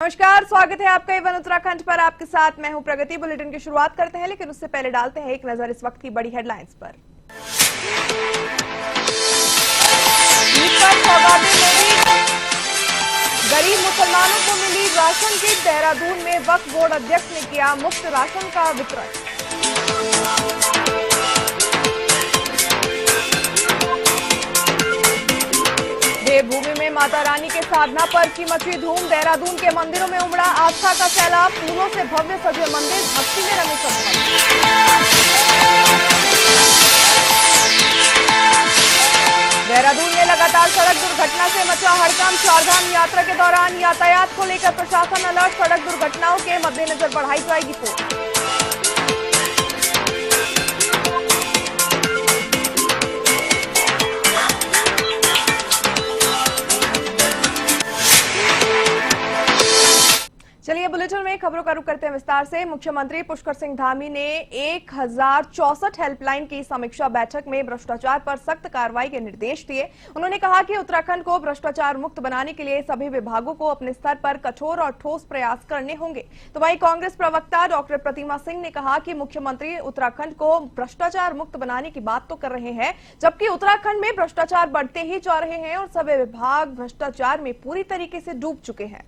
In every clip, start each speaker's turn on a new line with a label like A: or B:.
A: नमस्कार, स्वागत है आपका एवन उत्तराखंड पर। आपके साथ मैं हूं प्रगति। बुलेटिन की शुरुआत करते हैं, लेकिन उससे पहले डालते हैं एक नजर इस वक्त की बड़ी हेडलाइंस पर। ईद पर सौगातें मिली, गरीब मुसलमानों को मिली राशन किट। देहरादून में वक्फ बोर्ड अध्यक्ष ने किया मुफ्त राशन का वितरण। देवभूमि में माता रानी के साधना पर्व की मची धूम। देहरादून के मंदिरों में उमड़ा आस्था का सैलाब। फूलों से भव्य सजे मंदिर, भक्ति में रंगे श्रद्धालु। देहरादून में लगातार सड़क दुर्घटना से मचा हड़कंप। चारधाम यात्रा के दौरान यातायात को लेकर प्रशासन अलर्ट। सड़क दुर्घटनाओं के मद्देनजर बढ़ाई जाएगी फोर्स। चलिए बुलेटिन में खबरों का रुख करते हैं विस्तार से। मुख्यमंत्री पुष्कर सिंह धामी ने 1064 हेल्पलाइन की समीक्षा बैठक में भ्रष्टाचार पर सख्त कार्रवाई के निर्देश दिए। उन्होंने कहा कि उत्तराखंड को भ्रष्टाचार मुक्त बनाने के लिए सभी विभागों को अपने स्तर पर कठोर और ठोस प्रयास करने होंगे। तो वहीं कांग्रेस प्रवक्ता डॉक्टर प्रतिमा सिंह ने कहा कि मुख्यमंत्री उत्तराखंड को भ्रष्टाचार मुक्त बनाने की बात तो कर रहे हैं, जबकि उत्तराखंड में भ्रष्टाचार बढ़ते ही जा रहे हैं और सभी विभाग भ्रष्टाचार में पूरी तरीके से डूब चुके हैं।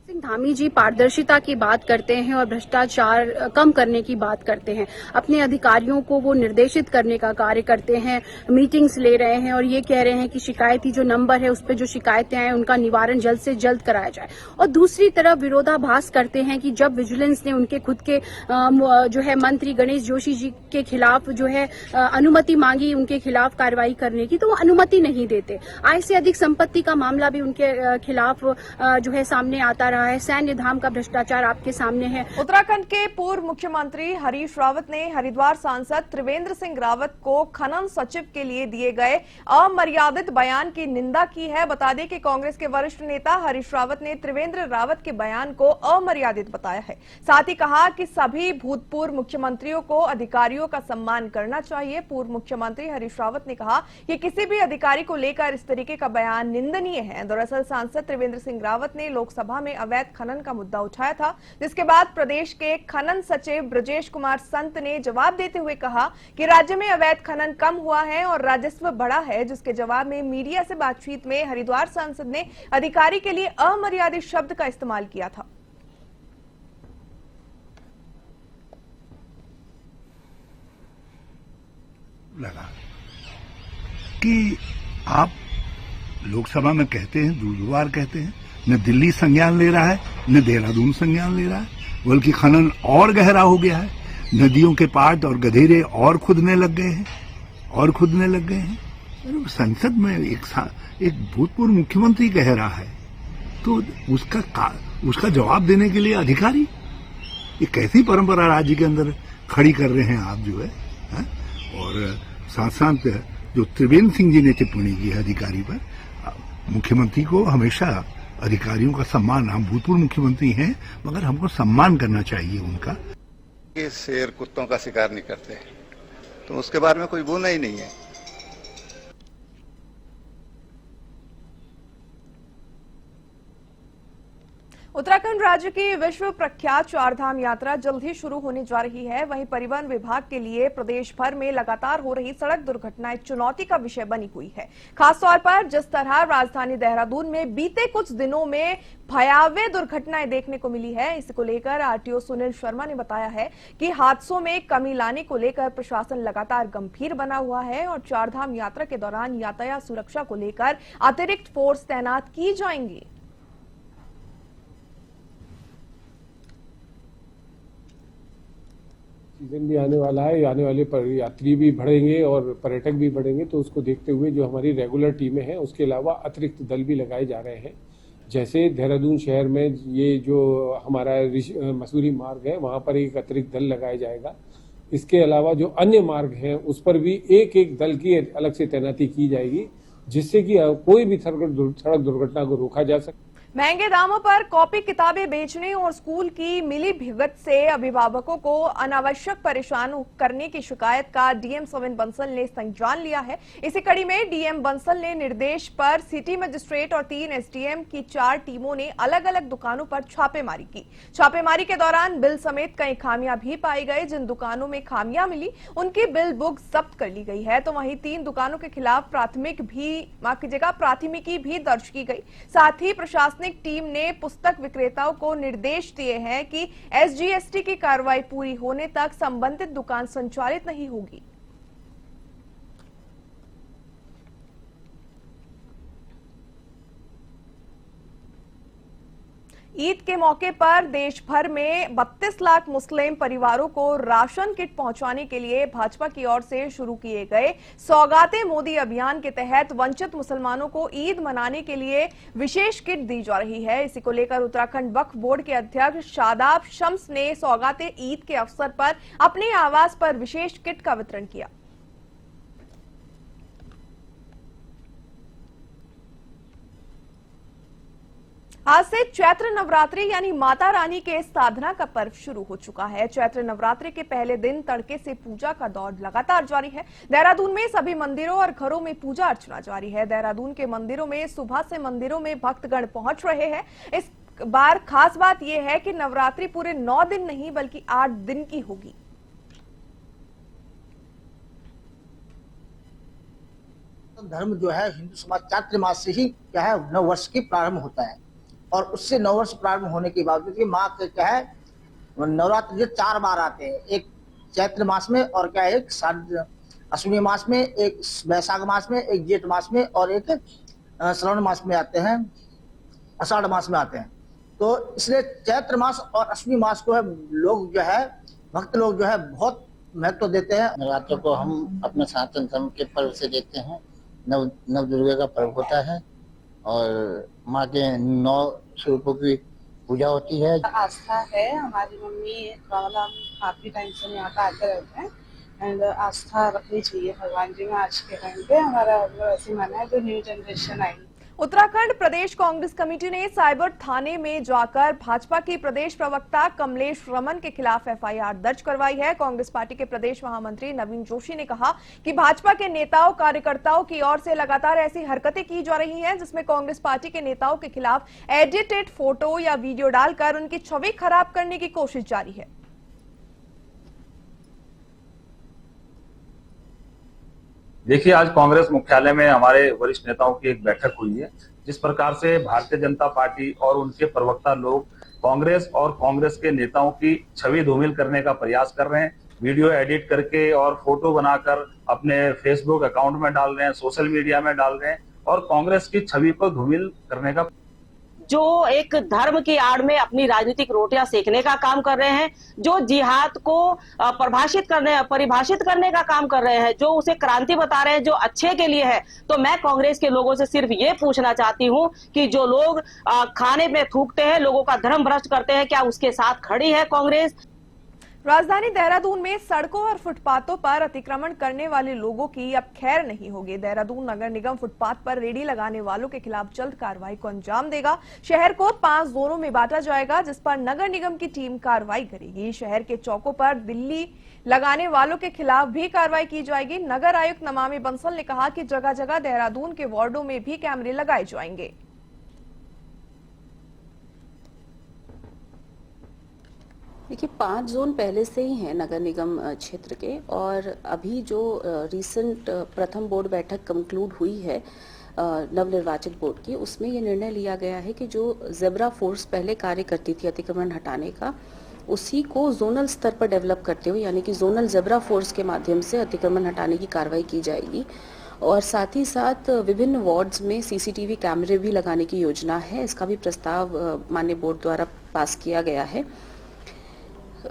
B: धामी जी पारदर्शिता की बात करते हैं और भ्रष्टाचार कम करने की बात करते हैं। अपने अधिकारियों को वो निर्देशित करने का कार्य करते हैं, मीटिंग्स ले रहे हैं और ये कह रहे हैं कि शिकायती जो नंबर है उस पर जो शिकायतें आए उनका निवारण जल्द से जल्द कराया जाए। और दूसरी तरफ विरोधाभास करते हैं कि जब विजिलेंस ने उनके खुद के जो है मंत्री गणेश जोशी जी के खिलाफ जो है अनुमति मांगी उनके खिलाफ कार्रवाई करने की, तो वो अनुमति नहीं देते। आय से अधिक संपत्ति का मामला भी उनके खिलाफ जो है सामने आता रहा है। सैन्य धाम का भ्रष्टाचार आपके सामने है।
A: उत्तराखंड के पूर्व मुख्यमंत्री हरीश रावत ने हरिद्वार सांसद त्रिवेंद्र सिंह रावत को खनन सचिव के लिए दिए गए अमर्यादित बयान की निंदा की है। बता दें कि कांग्रेस के वरिष्ठ नेता हरीश रावत ने त्रिवेंद्र रावत के बयान को अमर्यादित बताया है। साथ ही कहा कि सभी भूतपूर्व मुख्यमंत्रियों को अधिकारियों का सम्मान करना चाहिए। पूर्व मुख्यमंत्री हरीश रावत ने कहा कि किसी भी अधिकारी को लेकर इस तरीके का बयान निंदनीय है। दरअसल सांसद त्रिवेंद्र सिंह रावत ने लोकसभा में अवैध खनन का मुद्दा उठाया था, जिसके बाद प्रदेश के खनन सचिव ब्रजेश कुमार संत ने जवाब देते हुए कहा कि राज्य में अवैध खनन कम हुआ है और राजस्व बढ़ा है। जिसके जवाब में मीडिया से बातचीत में हरिद्वार सांसद ने अधिकारी के लिए अमर्यादित शब्द का इस्तेमाल किया था।
C: लगा कि आप लोकसभा में कहते हैं, दूरदुवार कहते हैं, न दिल्ली संज्ञान ले रहा है न देहरादून संज्ञान ले रहा है, बल्कि खनन और गहरा हो गया है। नदियों के पाट और गधेरे और खुदने लग गए हैं। संसद में एक भूतपूर्व मुख्यमंत्री कह रहा है तो उसका जवाब देने के लिए अधिकारी, ये कैसी परंपरा राज्य के अंदर खड़ी कर रहे हैं आप जो है? और साथ साथ जो त्रिवेंद्र सिंह जी ने टिप्पणी की है अधिकारी पर, मुख्यमंत्री को हमेशा अधिकारियों का सम्मान, हम भूतपूर्व मुख्यमंत्री हैं मगर हमको सम्मान करना चाहिए उनका।
D: ये शेर कुत्तों का शिकार नहीं करते, तो उसके बारे में कोई बोलना ही नहीं है।
A: उत्तराखंड राज्य की विश्व प्रख्यात चारधाम यात्रा जल्द ही शुरू होने जा रही है। वहीं परिवहन विभाग के लिए प्रदेश भर में लगातार हो रही सड़क दुर्घटनाएं चुनौती का विषय बनी हुई है। खासतौर पर जिस तरह राजधानी देहरादून में बीते कुछ दिनों में भयावह दुर्घटनाएं देखने को मिली है, इसको लेकर आरटीओ सुनील शर्मा ने बताया है कि हादसों में कमी लाने को लेकर प्रशासन लगातार गंभीर बना हुआ है और चारधाम यात्रा के दौरान यातायात सुरक्षा को लेकर अतिरिक्त फोर्स तैनात की जाएंगी।
E: सीजन भी आने वाला है, आने वाले यात्री भी बढ़ेंगे और पर्यटक भी बढ़ेंगे, तो उसको देखते हुए जो हमारी रेगुलर टीमें हैं उसके अलावा अतिरिक्त दल भी लगाए जा रहे हैं। जैसे देहरादून शहर में ये जो हमारा मसूरी मार्ग है वहां पर एक अतिरिक्त दल लगाया जाएगा। इसके अलावा जो अन्य मार्ग हैं उस पर भी एक एक दल की अलग से तैनाती की जाएगी, जिससे कि कोई भी सड़क दुर्घटना को रोका जा सके।
A: महंगे दामों पर कॉपी किताबें बेचने और स्कूल की मिली भगत से अभिभावकों को अनावश्यक परेशान करने की शिकायत का डीएम सविन बंसल ने संज्ञान लिया है। इसी कड़ी में डीएम बंसल ने निर्देश पर सिटी मजिस्ट्रेट और 3 एसडीएम की 4 टीमों ने अलग अलग दुकानों पर छापेमारी की। छापेमारी के दौरान बिल समेत कई खामियां भी पाई गई। जिन दुकानों में खामियां मिली उनकी बिल बुक जब्त कर ली गई है, तो वहीं 3 दुकानों के खिलाफ प्राथमिकी भी दर्ज की गई। साथ ही प्रशासनिक टीम ने पुस्तक विक्रेताओं को निर्देश दिए हैं कि एसजीएसटी की कार्रवाई पूरी होने तक संबंधित दुकान संचालित नहीं होगी। ईद के मौके पर देश भर में 32 लाख मुस्लिम परिवारों को राशन किट पहुंचाने के लिए भाजपा की ओर से शुरू किए गए सौगाते मोदी अभियान के तहत वंचित मुसलमानों को ईद मनाने के लिए विशेष किट दी जा रही है। इसी को लेकर उत्तराखंड वक्फ बोर्ड के अध्यक्ष शादाब शम्स ने सौगाते ईद के अवसर पर अपने आवास पर विशेष किट का वितरण किया। आज से चैत्र नवरात्रि यानी माता रानी के साधना का पर्व शुरू हो चुका है। चैत्र नवरात्रि के पहले दिन तड़के से पूजा का दौर लगातार जारी है। देहरादून में सभी मंदिरों और घरों में पूजा अर्चना जारी है। देहरादून के मंदिरों में सुबह से मंदिरों में भक्तगण पहुंच रहे हैं। इस बार खास बात यह है कि नवरात्रि पूरे 9 दिन नहीं बल्कि 8 दिन की होगी।
F: धर्म जो है हिंदू समाज चैत्र मास से ही क्या है नव वर्ष की प्रारंभ होता है और उससे नववर्ष प्रारंभ होने के बावजूद माँ के क्या है नवरात्र जो 4 बार आते हैं, एक चैत्र मास में और क्या है एक अश्विनी मास में, एक वैशाख मास में, एक जेठ मास में और एक श्रावण मास में आते हैं, आषाढ़ मास में आते हैं। तो इसलिए चैत्र मास और अश्विनी मास को है लोग जो है भक्त लोग जो है बहुत महत्व देते हैं।
G: नवरात्र को हम अपने सनातन धर्म के पर्व से देखते हैं। नव दुर्गा का पर्व होता है और माँ के 9 स्वरूपों की पूजा होती है।
H: आस्था है, हमारी मम्मी काफी टाइम से यहाँ पे आते रहते हैं एंड आस्था रखनी चाहिए भगवान जी में। आज के टाइम पे हमारा ऐसी मानना है जो न्यू जनरेशन आई।
A: उत्तराखंड प्रदेश कांग्रेस कमेटी ने साइबर थाने में जाकर भाजपा की प्रदेश प्रवक्ता कमलेश रमन के खिलाफ एफआईआर दर्ज करवाई है। कांग्रेस पार्टी के प्रदेश महामंत्री नवीन जोशी ने कहा कि भाजपा के नेताओं कार्यकर्ताओं की ओर से लगातार ऐसी हरकतें की जा रही हैं जिसमें कांग्रेस पार्टी के नेताओं के खिलाफ एडिटेड फोटो या वीडियो डालकर उनकी छवि खराब करने की कोशिश जारी है।
I: देखिए, आज कांग्रेस मुख्यालय में हमारे वरिष्ठ नेताओं की एक बैठक हुई है। जिस प्रकार से भारतीय जनता पार्टी और उनके प्रवक्ता लोग कांग्रेस और कांग्रेस के नेताओं की छवि धूमिल करने का प्रयास कर रहे हैं, वीडियो एडिट करके और फोटो बनाकर अपने फेसबुक अकाउंट में डाल रहे हैं, सोशल मीडिया में डाल रहे हैं और कांग्रेस की छवि को धूमिल करने का
J: जो एक धर्म की आड़ में अपनी राजनीतिक रोटियां सेकने का काम कर रहे हैं, जो जिहाद को परिभाषित करने का काम कर रहे हैं, जो उसे क्रांति बता रहे हैं जो अच्छे के लिए है। तो मैं कांग्रेस के लोगों से सिर्फ ये पूछना चाहती हूं कि जो लोग खाने में थूकते हैं, लोगों का धर्म भ्रष्ट करते हैं, क्या उसके साथ खड़ी है कांग्रेस?
A: राजधानी देहरादून में सड़कों और फुटपाथों पर अतिक्रमण करने वाले लोगों की अब खैर नहीं होगी। देहरादून नगर निगम फुटपाथ पर रेडी लगाने वालों के खिलाफ जल्द कार्रवाई को अंजाम देगा। शहर को 5 जोनों में बांटा जाएगा जिस पर नगर निगम की टीम कार्रवाई करेगी। शहर के चौकों पर दिल्ली लगाने वालों के खिलाफ भी कार्रवाई की जाएगी। नगर आयुक्त नमामि बंसल ने कहा कि जगह जगह देहरादून के वार्डों में भी कैमरे लगाए जाएंगे।
K: देखिए, 5 जोन पहले से ही हैं नगर निगम क्षेत्र के और अभी जो रीसेंट प्रथम बोर्ड बैठक कंक्लूड हुई है नवनिर्वाचित बोर्ड की, उसमें ये निर्णय लिया गया है कि जो जेब्रा फोर्स पहले कार्य करती थी अतिक्रमण हटाने का, उसी को जोनल स्तर पर डेवलप करते हुए यानी कि जोनल जेब्रा फोर्स के माध्यम से अतिक्रमण हटाने की कार्रवाई की जाएगी। और साथ ही साथ विभिन्न वार्ड्स में सीसीटीवी कैमरे भी लगाने की योजना है। इसका भी प्रस्ताव माननीय बोर्ड द्वारा पास किया गया है।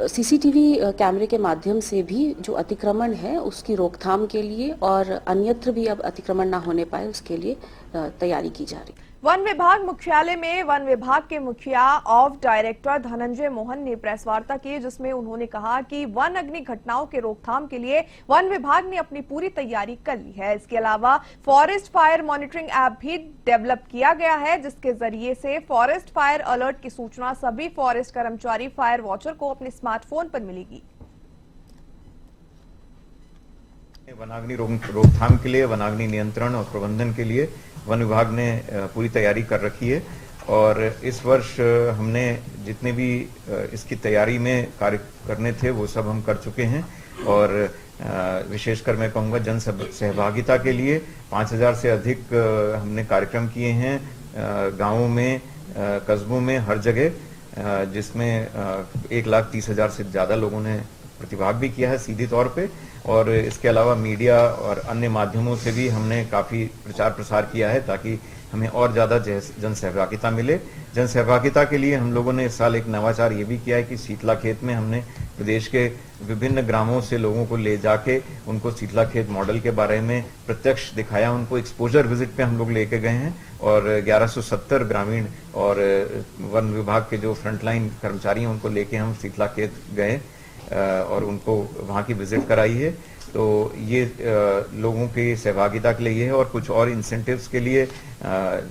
K: सीसीटीवी कैमरे के माध्यम से भी जो अतिक्रमण है उसकी रोकथाम के लिए और अन्यत्र भी अब अतिक्रमण ना होने पाए उसके लिए तैयारी की जा रही है।
A: वन विभाग मुख्यालय में वन विभाग के मुखिया ऑफ डायरेक्टर धनंजय मोहन ने प्रेस वार्ता की, जिसमें उन्होंने कहा कि वन अग्नि घटनाओं के रोकथाम के लिए वन विभाग ने अपनी पूरी तैयारी कर ली है। इसके अलावा फॉरेस्ट फायर मॉनिटरिंग ऐप भी डेवलप किया गया है, जिसके जरिए से फॉरेस्ट फायर अलर्ट की सूचना सभी फॉरेस्ट कर्मचारी फायर वॉचर को अपने स्मार्टफोन पर मिलेगी।
L: वनाग्नि रोकथाम के लिए, वनाग्नि नियंत्रण और प्रबंधन के लिए वन विभाग ने पूरी तैयारी कर रखी है और इस वर्ष हमने जितने भी इसकी तैयारी में कार्य करने थे वो सब हम कर चुके हैं और विशेषकर मैं कहूँगा जन सहभागिता के लिए 5000 से अधिक हमने कार्यक्रम किए हैं गांवों में, कस्बों में, हर जगह, जिसमें 1,30,000 से ज्यादा लोगों ने प्रतिभाग भी किया है सीधे तौर पे। और इसके अलावा मीडिया और अन्य माध्यमों से भी हमने काफी प्रचार प्रसार किया है ताकि हमें और ज्यादा जन सहभागिता मिले। जन सहभागिता के लिए हम लोगों ने इस साल एक नवाचार ये भी किया है कि शीतला खेत में हमने प्रदेश के विभिन्न ग्रामों से लोगों को ले जाके उनको शीतला खेत मॉडल के बारे में प्रत्यक्ष दिखाया, उनको एक्सपोजर विजिट पे हम लोग लेके गए हैं और 1170 ग्रामीण और वन विभाग के जो फ्रंटलाइन कर्मचारी हैं उनको लेके हम शीतला खेत गए और उनको वहां की विजिट कराई है। तो ये लोगों की सहभागिता के लिए है और कुछ और इंसेंटिव्स के लिए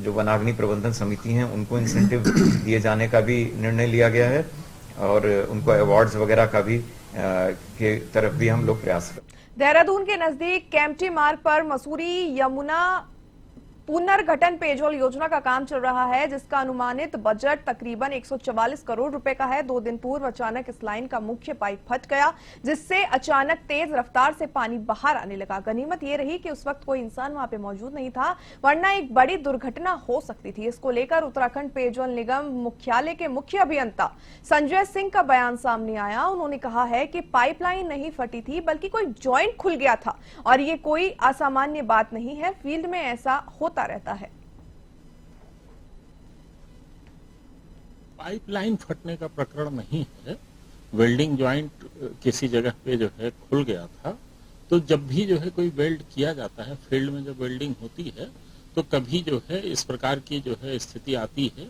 L: जो वनाग्नि प्रबंधन समिति हैं उनको इंसेंटिव दिए जाने का भी निर्णय लिया गया है और उनको अवार्ड्स वगैरह का भी के तरफ भी हम लोग प्रयास कर।
A: देहरादून के नजदीक केम्प्टी मार्ग पर मसूरी यमुना पुनर्गठन पेयजल योजना का काम चल रहा है, जिसका अनुमानित बजट तकरीबन 144 करोड़ रुपए का है। 2 दिन पूर्व अचानक इस लाइन का मुख्य पाइप फट गया, जिससे अचानक तेज रफ्तार से पानी बाहर आने लगा। गनीमत ये रही कि उस वक्त कोई इंसान वहां पे मौजूद नहीं था, वरना एक बड़ी दुर्घटना हो सकती थी। इसको लेकर उत्तराखंड पेयजल निगम मुख्यालय के मुख्य अभियंता संजय सिंह का बयान सामने आया। उन्होंने कहा है कि पाइपलाइन नहीं फटी थी बल्कि कोई जॉइंट खुल गया था और ये कोई असामान्य बात नहीं है, फील्ड में ऐसा होता रहता है।
M: पाइपलाइन फटने का प्रकरण नहीं है, वेल्डिंग जॉइंट किसी जगह पे जो है खुल गया था। तो जब भी जो है कोई वेल्ड किया जाता है, फील्ड में जब वेल्डिंग होती है तो कभी जो है इस प्रकार की जो है स्थिति आती है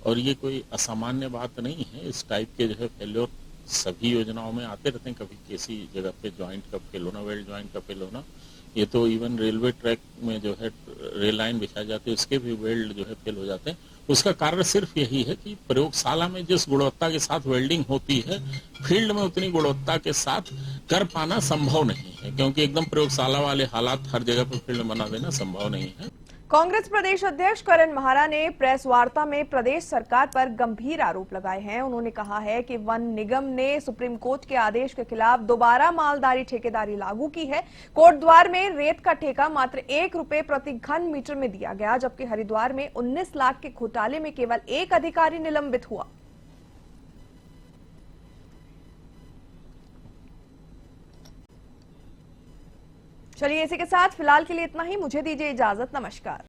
M: और ये कोई असामान्य बात नहीं है। इस टाइप के जो है फेल्योर सभी योजनाओं में आते रहते हैं, कभी किसी जगह पे जॉइंट का फेल होना, वेल्ड जॉइंट का फेल होना। ये तो इवन रेलवे ट्रैक में जो है रेल लाइन बिछाई जाती है उसके भी वेल्ड जो है फेल हो जाते हैं। उसका कारण सिर्फ यही है कि प्रयोगशाला में जिस गुणवत्ता के साथ वेल्डिंग होती है, फील्ड में उतनी गुणवत्ता के साथ कर पाना संभव नहीं है, क्योंकि एकदम प्रयोगशाला वाले हालात हर जगह पर फील्ड में बना देना संभव नहीं है।
A: कांग्रेस प्रदेश अध्यक्ष करण महारा ने प्रेस वार्ता में प्रदेश सरकार पर गंभीर आरोप लगाए हैं। उन्होंने कहा है कि वन निगम ने सुप्रीम कोर्ट के आदेश के खिलाफ दोबारा मालदारी ठेकेदारी लागू की है। कोटद्वार में रेत का ठेका मात्र 1 रुपए प्रति घन मीटर में दिया गया, जबकि हरिद्वार में 19 लाख के घोटाले में केवल 1 अधिकारी निलंबित हुआ। चलिए इसी के साथ फिलहाल के लिए इतना ही, मुझे दीजिए इजाजत, नमस्कार।